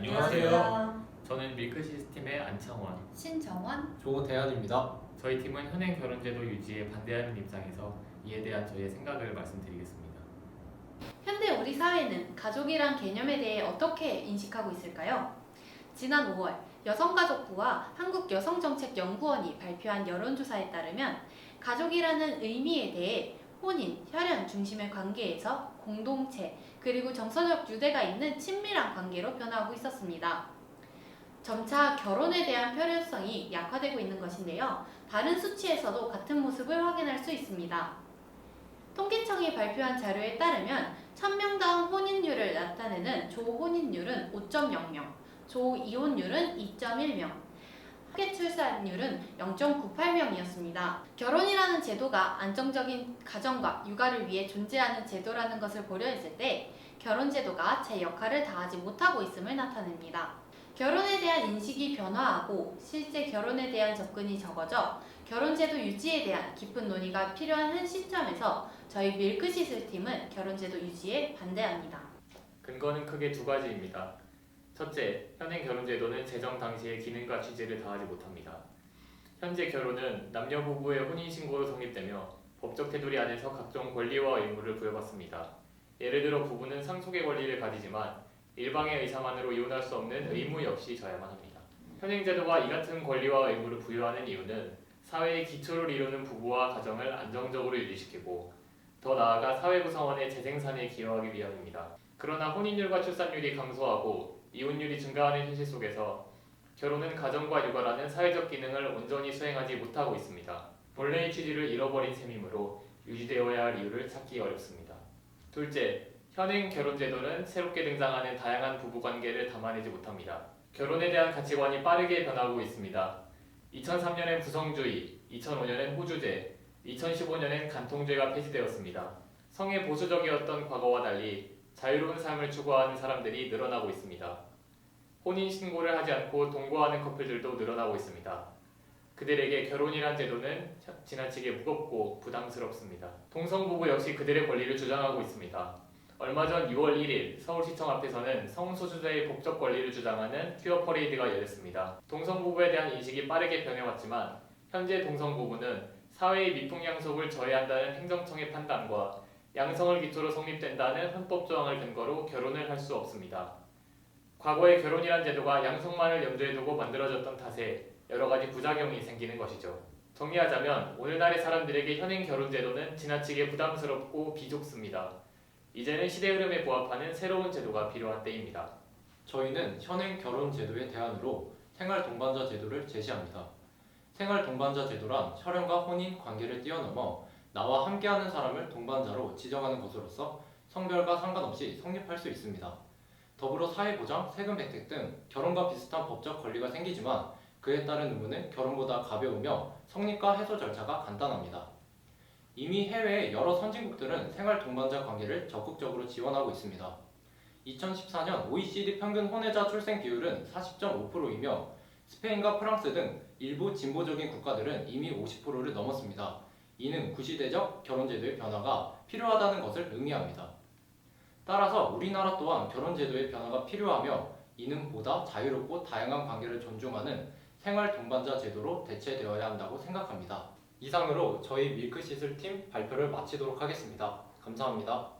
안녕하세요. 저는 밀크시스템의 안창원. 신정원. 조대한입니다. 저희 팀은 현행 결혼제도 유지에 반대하는 입장에서 이에 대한 저희의 생각을 말씀드리겠습니다. 현대 우리 사회는 가족이란 개념에 대해 어떻게 인식하고 있을까요? 지난 5월 여성가족부와 한국여성정책연구원이 발표한 여론조사에 따르면 가족이라는 의미에 대해 혼인, 혈연 중심의 관계에서 공동체, 그리고 정서적 유대가 있는 친밀한 관계로 변화하고 있었습니다. 점차 결혼에 대한 필요성이 약화되고 있는 것인데요. 다른 수치에서도 같은 모습을 확인할 수 있습니다. 통계청이 발표한 자료에 따르면 1000명당 혼인율을 나타내는 조혼인율은 5.00명, 조이혼율은 2.1명, 합계 출산율은 0.98명이었습니다. 결혼이라는 제도가 안정적인 가정과 육아를 위해 존재하는 제도라는 것을 고려했을 때 결혼제도가 제 역할을 다하지 못하고 있음을 나타냅니다. 결혼에 대한 인식이 변화하고 실제 결혼에 대한 접근이 적어져 결혼제도 유지에 대한 깊은 논의가 필요한 한 시점에서 저희 밀크시슬팀은 결혼제도 유지에 반대합니다. 근거는 크게 두 가지입니다. 첫째, 현행 결혼제도는 제정 당시의 기능과 취지를 다하지 못합니다. 현재 결혼은 남녀 부부의 혼인신고로 성립되며 법적 테두리 안에서 각종 권리와 의무를 부여받습니다. 예를 들어 부부는 상속의 권리를 가지지만 일방의 의사만으로 이혼할 수 없는 의무 역시 져야만 합니다. 현행 제도가 이 같은 권리와 의무를 부여하는 이유는 사회의 기초를 이루는 부부와 가정을 안정적으로 유지시키고 더 나아가 사회 구성원의 재생산에 기여하기 위함입니다. 그러나 혼인율과 출산율이 감소하고 이혼율이 증가하는 현실 속에서 결혼은 가정과 육아라는 사회적 기능을 온전히 수행하지 못하고 있습니다. 본래의 취지를 잃어버린 셈이므로 유지되어야 할 이유를 찾기 어렵습니다. 둘째, 현행 결혼제도는 새롭게 등장하는 다양한 부부관계를 담아내지 못합니다. 결혼에 대한 가치관이 빠르게 변하고 있습니다. 2003년엔 부성주의, 2005년엔 호주제, 2015년엔 간통죄가 폐지되었습니다. 성에 보수적이었던 과거와 달리 자유로운 삶을 추구하는 사람들이 늘어나고 있습니다. 혼인신고를 하지 않고 동거하는 커플들도 늘어나고 있습니다. 그들에게 결혼이란 제도는 지나치게 무겁고 부담스럽습니다. 동성부부 역시 그들의 권리를 주장하고 있습니다. 얼마 전 6월 1일 서울시청 앞에서는 성소수자의 법적 권리를 주장하는 퀴어 퍼레이드가 열렸습니다. 동성부부에 대한 인식이 빠르게 변해왔지만 현재 동성부부는 사회의 미풍양속을 저해한다는 행정청의 판단과 양성을 기초로 성립된다는 헌법 조항을 근거로 결혼을 할 수 없습니다. 과거의 결혼이란 제도가 양성만을 염두에 두고 만들어졌던 탓에 여러 가지 부작용이 생기는 것이죠. 정리하자면 오늘날의 사람들에게 현행 결혼 제도는 지나치게 부담스럽고 비좁습니다. 이제는 시대 흐름에 부합하는 새로운 제도가 필요한 때입니다. 저희는 현행 결혼 제도의 대안으로 생활 동반자 제도를 제시합니다. 생활 동반자 제도란 혈연과 혼인 관계를 뛰어넘어 나와 함께하는 사람을 동반자로 지정하는 것으로서 성별과 상관없이 성립할 수 있습니다. 더불어 사회보장, 세금 혜택 등 결혼과 비슷한 법적 권리가 생기지만 그에 따른 의무는 결혼보다 가벼우며 성립과 해소 절차가 간단합니다. 이미 해외의 여러 선진국들은 생활 동반자 관계를 적극적으로 지원하고 있습니다. 2014년 OECD 평균 혼외자 출생 비율은 40.5%이며 스페인과 프랑스 등 일부 진보적인 국가들은 이미 50%를 넘었습니다. 이는 구시대적 결혼제도의 변화가 필요하다는 것을 의미합니다. 따라서 우리나라 또한 결혼제도의 변화가 필요하며 이는 보다 자유롭고 다양한 관계를 존중하는 생활 동반자 제도로 대체되어야 한다고 생각합니다. 이상으로 저희 밀크시슬팀 발표를 마치도록 하겠습니다. 감사합니다.